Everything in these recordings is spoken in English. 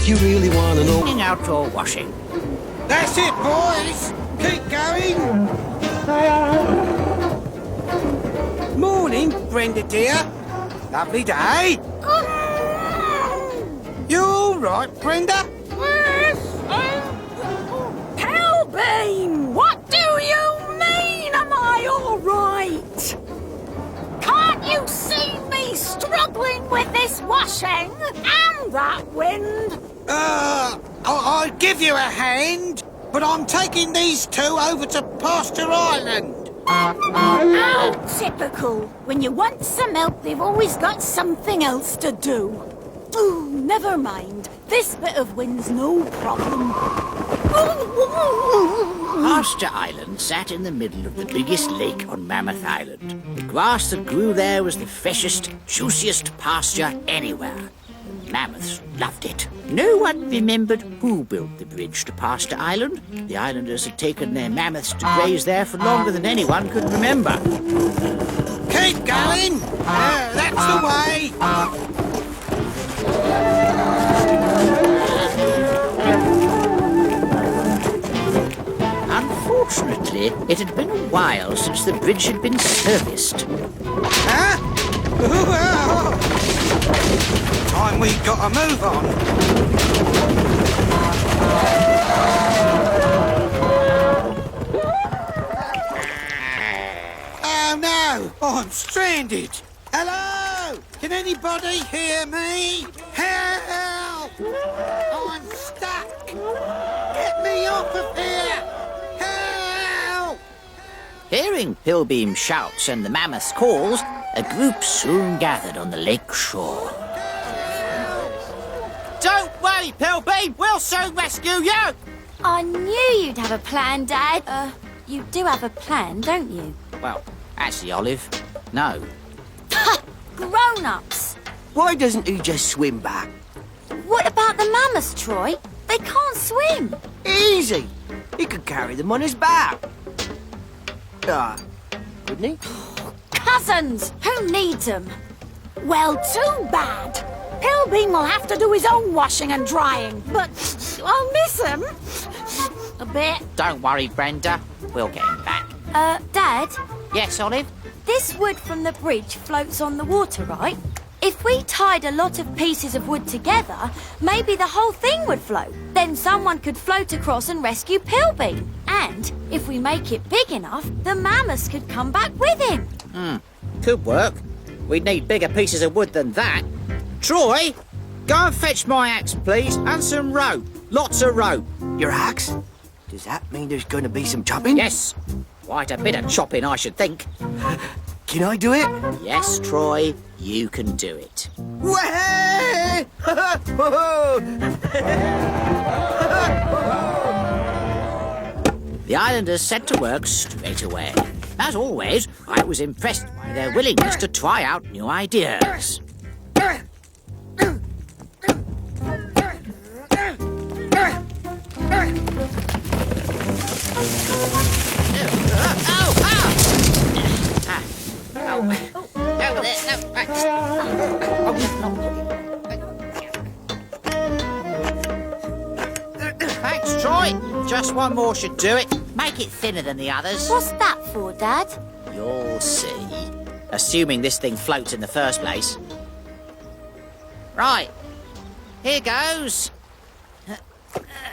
You really want to know? In outdoor washing. That's it, boys. Keep going. Morning, Brenda dear. Lovely day. You all right, Brenda? Pelbeam, what do you mean, am I all right? Can't you see me struggling with this washing and that wind? I'll give you a hand, but I'm taking these two over to Pasture Island. How typical. When you want some help, they've always got something else to do. Ooh, never mind. This bit of wind's no problem. Pasture Island sat in the middle of the biggest lake on Mammoth Island. The grass that grew there was the freshest, juiciest pasture anywhere. The mammoths loved it. No one remembered who built the bridge to Pasture Island. The islanders had taken their mammoths to graze there for longer than anyone could remember. Keep going. That's the way. Unfortunately, it had been a while since the bridge had been serviced. Huh? Time we got to move on. Oh no! I'm stranded. Hello? Can anybody hear me? Help! I'm stuck. Get me off of here. Help! Hearing Pilbeam's shouts and the mammoth's calls, a group soon gathered on the lake shore. Don't worry, Pilbeam! We'll soon rescue you! I knew you'd have a plan, Dad. You do have a plan, don't you? Well, actually, Olive, no. Grown-ups! Why doesn't he just swim back? What about the mammoths, Troy? They can't swim. Easy. He could carry them on his back. Couldn't he? Cousins, who needs them? Well, too bad. Pilbeam will have to do his own washing and drying, but I'll miss him. A bit. Don't worry, Brenda. We'll get him back. Dad, Yes, Olive? this wood from the bridge floats on the water, right? If we tied a lot of pieces of wood together, maybe the whole thing would float. Then someone could float across and rescue Pilbeam. And if we make it big enough, the mammoths could come back with him. Could work. We'd need bigger pieces of wood than that. Troy, go and fetch my axe, please, and some rope. Lots of rope. Your axe? Does that mean there's going to be some chopping? Yes. Quite a bit of chopping, I should think. Can I do it? Yes, Troy, you can do it. Way! The islanders set to work straight away. As always, I was impressed by their willingness to try out new ideas. Thanks, Troy. Just one more should do it. Make it thinner than the others. What's that for, Dad? You'll see. Assuming this thing floats in the first place. Right. Here goes.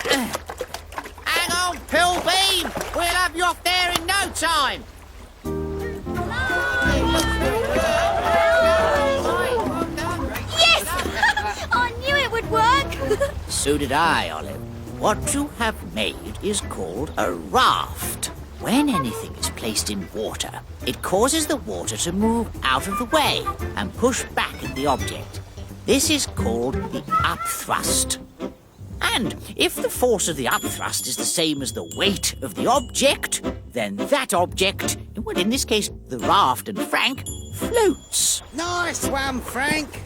Hang on, Pilbeam. We'll have you off there in no time. Yes! I knew it would work. So did I, Olive. What you have made is called a raft. When anything is placed in water, it causes the water to move out of the way and push back at the object. This is called the upthrust. And if the force of the upthrust is the same as the weight of the object, then that object, well, in this case, the raft and Frank, floats. Nice one, Frank.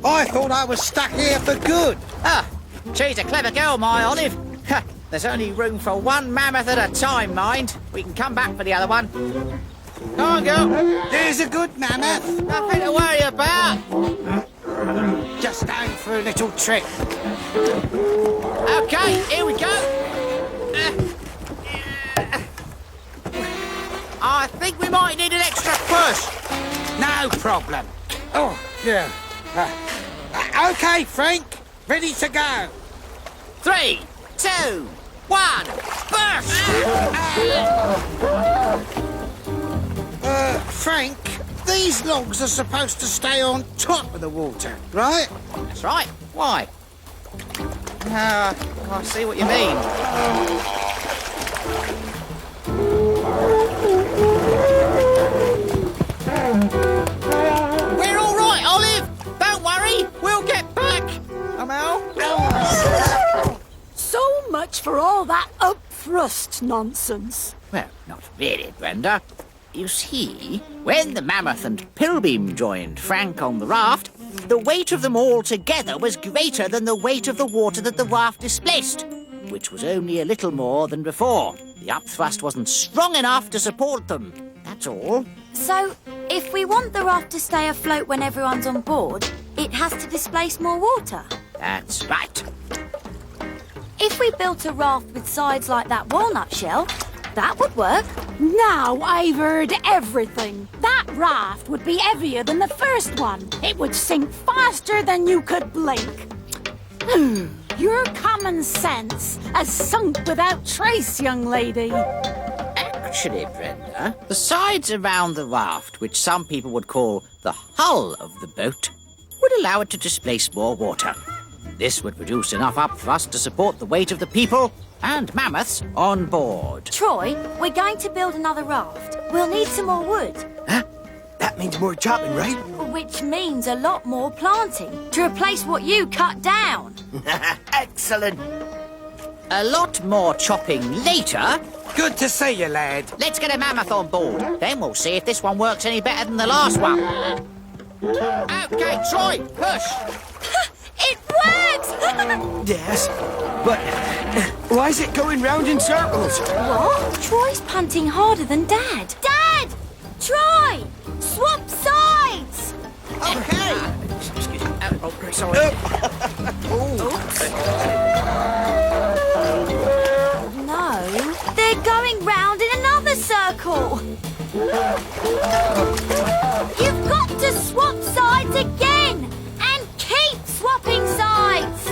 I thought I was stuck here for good. She's a clever girl, my Olive. There's only room for one mammoth at a time, mind. We can come back for the other one. Go on, girl. There's a good mammoth. Nothing to worry about. Just going for a little trip. Okay, here we go. I think we might need an extra push. No problem. Oh, yeah. Okay, Frank. Ready to go. 3, 2, 1, push! Frank, these logs are supposed to stay on top of the water, right? That's right. Why? I see what you mean. We're all right, Olive. Don't worry. We'll get back. Amel? So much for all that up-thrust nonsense. Well, not really, Brenda. You see, when the Mammoth and Pilbeam joined Frank on the raft, the weight of them all together was greater than the weight of the water that the raft displaced, which was only a little more than before. The upthrust wasn't strong enough to support them. That's all. So, if we want the raft to stay afloat when everyone's on board, it has to displace more water. That's right. If we built a raft with sides like that walnut shell, that would work. Now I've heard everything. That raft would be heavier than the first one. It would sink faster than you could blink. Your common sense has sunk without trace, young lady. Actually, Brenda, the sides around the raft, which some people would call the hull of the boat, would allow it to displace more water. This would produce enough upthrust to support the weight of the people and mammoths on board. Troy, we're going to build another raft. We'll need some more wood. Huh? That means more chopping, right? Which means a lot more planting to replace what you cut down. Excellent. A lot more chopping later. Good to see you, lad. Let's get a mammoth on board. Then we'll see if this one works any better than the last one. Okay, Troy, push. It works! Yes, but why is it going round in circles? What? Troy's punting harder than Dad. Dad! Troy! Swap sides! Okay. Excuse me. Sorry. No, they're going round in another circle. You've got to swap sides again and keep swapping sides.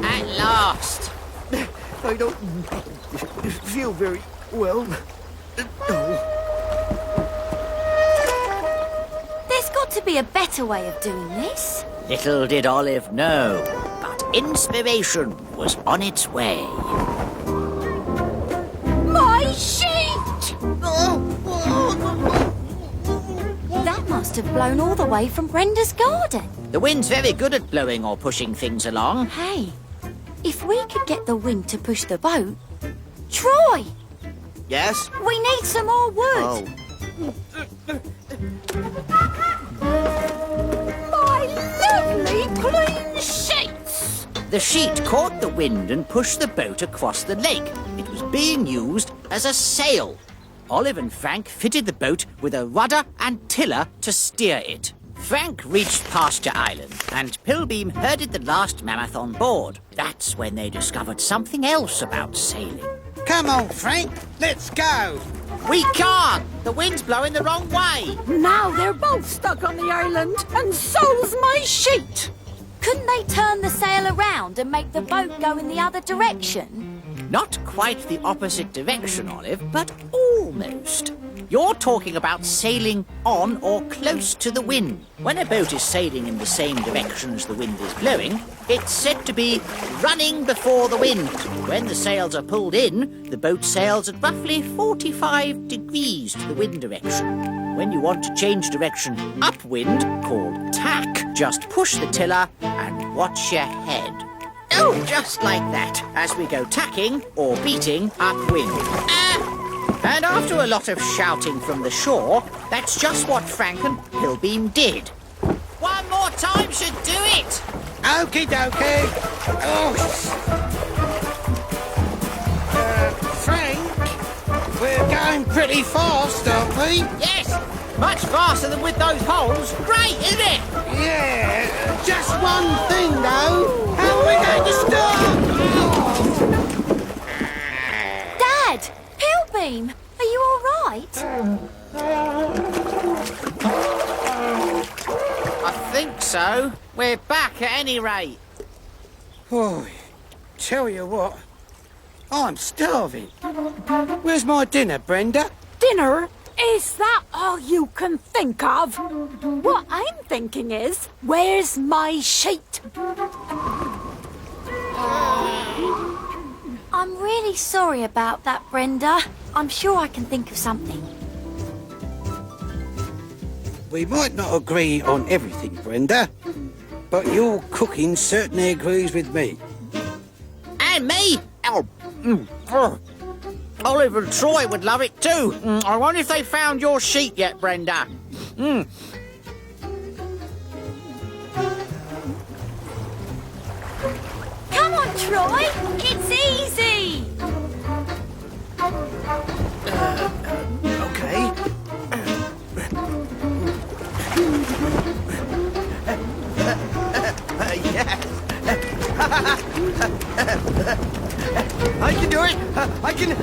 At last. I don't feel very well. There's got to be a better way of doing this. Little did Olive know, but inspiration was on its way. My sheet! That must have blown all the way from Brenda's garden. The wind's very good at blowing or pushing things along. Hey, if we could get the wind to push the boat... Troy! Yes? We need some more wood. Oh. My lovely clean sheets! The sheet caught the wind and pushed the boat across the lake. It was being used as a sail. Olive and Frank fitted the boat with a rudder and tiller to steer it. Frank reached Pasture Island, and Pilbeam herded the last mammoth on board. That's when they discovered something else about sailing. Come on, Frank. Let's go. We can't! The wind's blowing the wrong way! Now they're both stuck on the island, and so's my sheet! Couldn't they turn the sail around and make the boat go in the other direction? Not quite the opposite direction, Olive, but almost. You're talking about sailing on or close to the wind. When a boat is sailing in the same direction as the wind is blowing, it's said to be running before the wind. When the sails are pulled in, the boat sails at roughly 45 degrees to the wind direction. When you want to change direction upwind, called tack, just push the tiller and watch your head. Oh, just like that, as we go tacking or beating upwind. And after a lot of shouting from the shore, that's just what Frank and Pilbeam did. One more time should do it! Okie dokie. Oh. Frank, we're going pretty fast, aren't we? Yes, much faster than with those holes. Great, isn't it? Yeah, just one thing though. How are we going to stop? Dad! Pilbeam! Are you all right? I think so. We're back at any rate. Oh, tell you what, I'm starving. Where's my dinner, Brenda? Dinner? Is that all you can think of? What I'm thinking is, where's my sheet? I'm really sorry about that, Brenda. I'm sure I can think of something. We might not agree on everything, Brenda, but your cooking certainly agrees with me. And me? Oliver and Troy would love it too. I wonder if they found your sheet yet, Brenda. Come on, Troy! It's easy! Okay. Yes. I can do it. I can.